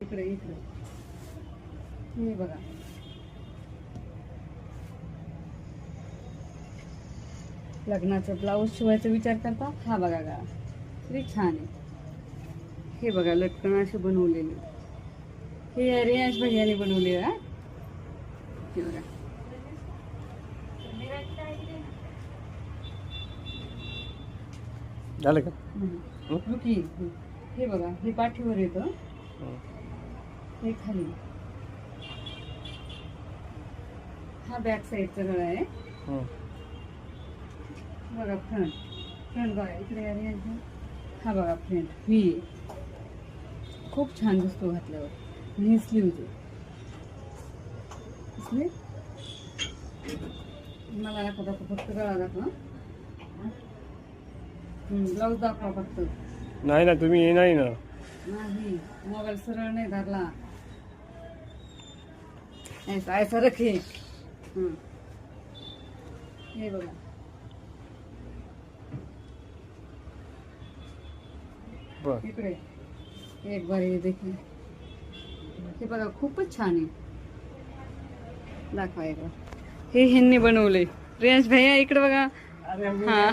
इकडे इकडे हे बघा, लग्नाचं ब्लाऊज शिवायचा विचार करता, हा बघा गळा किती छान आहे. हे बघा लटकन अशी बनवलेली, हे रियाज भैयाने बनवले. हा हे बघा, झालं का? रुकी. हे बघा, हे पाठीवर येतं, हे खाली. हा बॅक साईडचा गळा आहे बघा. फ्रंट बघा इकडे आहे. हा बघा फ्रंट व्ही, खूप छान दिसतो घातल्यावर. ही स्लीव्ज आहे. मला एखादा फक्त गळा दाखवा, ब्लाऊज दाखवा फक्त. नाही ना, तुम्ही ये नाही ना. नाही, मोबाईल सरळ नाही धरला, ऐसा रखे. हे बघा, बरं. इकडे एक बार हे देखील, हे बघा खूपच छान आहे. दाखवा एक बार. हे ह्यांनी बनवले, रियांश भैया इकडे बघा. हा